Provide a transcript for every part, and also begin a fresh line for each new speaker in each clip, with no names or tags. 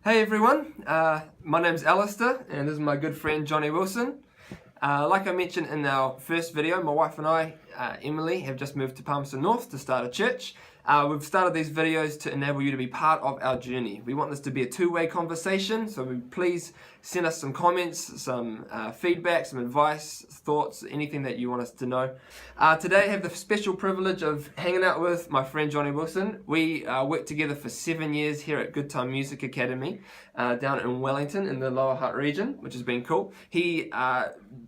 Hey everyone, my name's Alistair and this is my good friend Johnny Wilson. Like I mentioned in our first video, my wife and I, Emily, have just moved to Palmerston North to start a church. We've started these videos to enable you to be part of our journey. We want this to be a two-way conversation, so please send us some comments, some feedback, some advice, thoughts, anything that you want us to know. Today I have the special privilege of hanging out with my friend Johnny Wilson. We worked together for 7 years here at Good Time Music Academy down in Wellington in the Lower Hutt region, which has been cool. He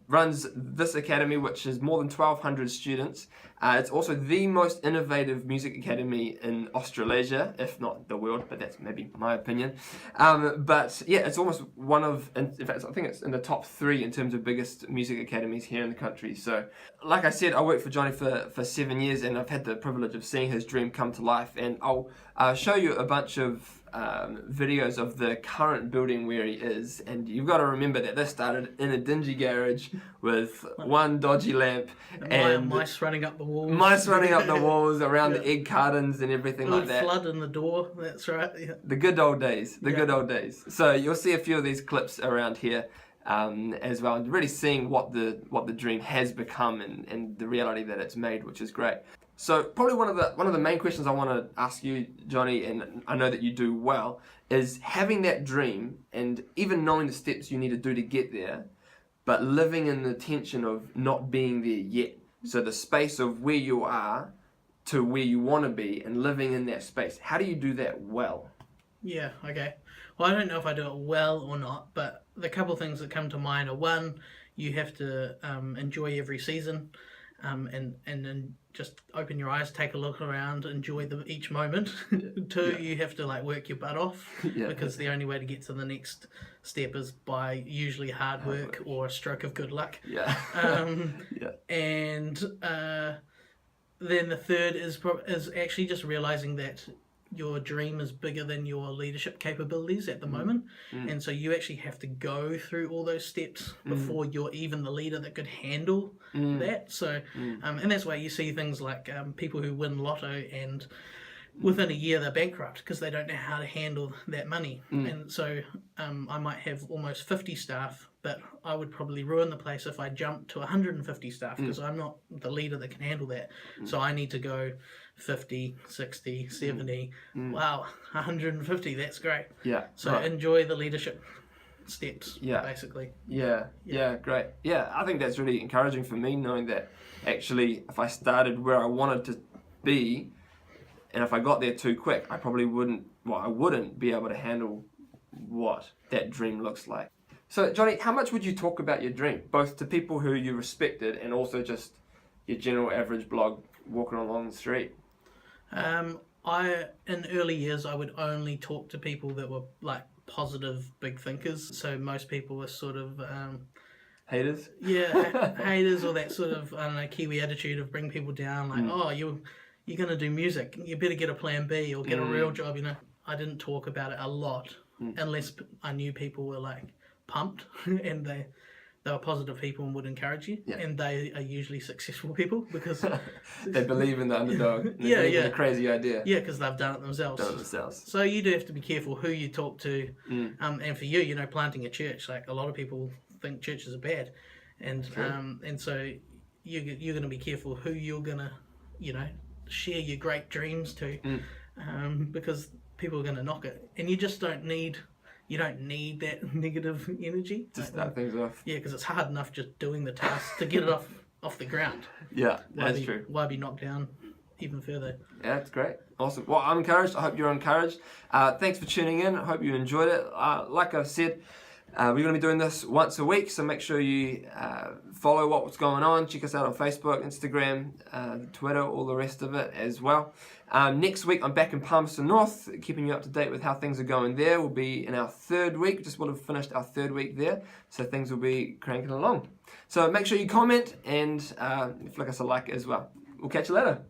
runs this academy, which is more than 1,200 students. It's also the most innovative music academy in Australasia, if not the world, but that's maybe my opinion. But yeah, it's almost one of, in fact, I think it's in the top 3 in terms of biggest music academies here in the country. So, like I said, I worked for Johnny for 7 years, and I've had the privilege of seeing his dream come to life. And I'll show you a bunch of videos of the current building where he is, and you've got to remember that this started in a dingy garage with one dodgy lamp and
mice running up the walls.
Mice running up the walls around the egg cartons and everything like that.
Flood in the door. That's right. Yeah.
The good old days. The good old days. So you'll see a few of these clips around here as well, and really seeing what the dream has become and the reality that it's made, which is great. So probably one of the main questions I want to ask you, Johnny, and I know that you do well, is having that dream and even knowing the steps you need to do to get there, but living in the tension of not being there yet. So the space of where you are to where you want to be and living in that space. How do you do that well?
Yeah, okay. Well, I don't know if I do it well or not, but the couple things that come to mind are, one, you have to enjoy every season. And then just open your eyes, take a look around, enjoy each moment. Two, you have to work your butt off because the only way to get to the next step is by usually hard work or a stroke of good luck. And then the third is actually just realizing that your dream is bigger than your leadership capabilities at the moment, and so you actually have to go through all those steps before you're even the leader that could handle that. So and that's why you see things like people who win lotto and within a year they're bankrupt because they don't know how to handle that money. And so I might have almost 50 staff, but I would probably ruin the place if I jumped to 150 staff because I'm not the leader that can handle that. So I need to go 50, 60, 70, wow, 150, that's great. So enjoy the leadership steps, basically.
Great. I think that's really encouraging for me, knowing that actually if I started where I wanted to be, and if I got there too quick, I probably wouldn't be able to handle what that dream looks like. So, Johnny, how much would you talk about your dream, both to people who you respected and also just your general average blog walking along the street?
In early years, I would only talk to people that were positive, big thinkers. So most people were sort of
haters.
Haters, or that sort of Kiwi attitude of bring people down. Oh, you're gonna do music, you better get a plan B or get a real job. I didn't talk about it a lot unless I knew people were pumped and they were positive people and would encourage you, and they are usually successful people because
they believe in the underdog. They believe in the crazy idea.
Because they've done it themselves. So you do have to be careful who you talk to. And for you, planting a church, a lot of people think churches are bad, and so you're going to be careful who you're going to share your great dreams to, because people are going to knock it, and you just don't need that negative energy
to start things off.
Because it's hard enough just doing the task to get it off the ground.
That's true.
Why be knocked down even further?
That's great. Awesome. Well, I'm encouraged. I hope you're encouraged. Thanks for tuning in. I hope you enjoyed it. Like I said, we're going to be doing this once a week, so make sure you follow what's going on. Check us out on Facebook, Instagram, Twitter, all the rest of it as well. Next week, I'm back in Palmerston North, keeping you up to date with how things are going there. We'll be in our 3rd week, just will have finished our 3rd week there, so things will be cranking along. So make sure you comment and flick us a like as well. We'll catch you later.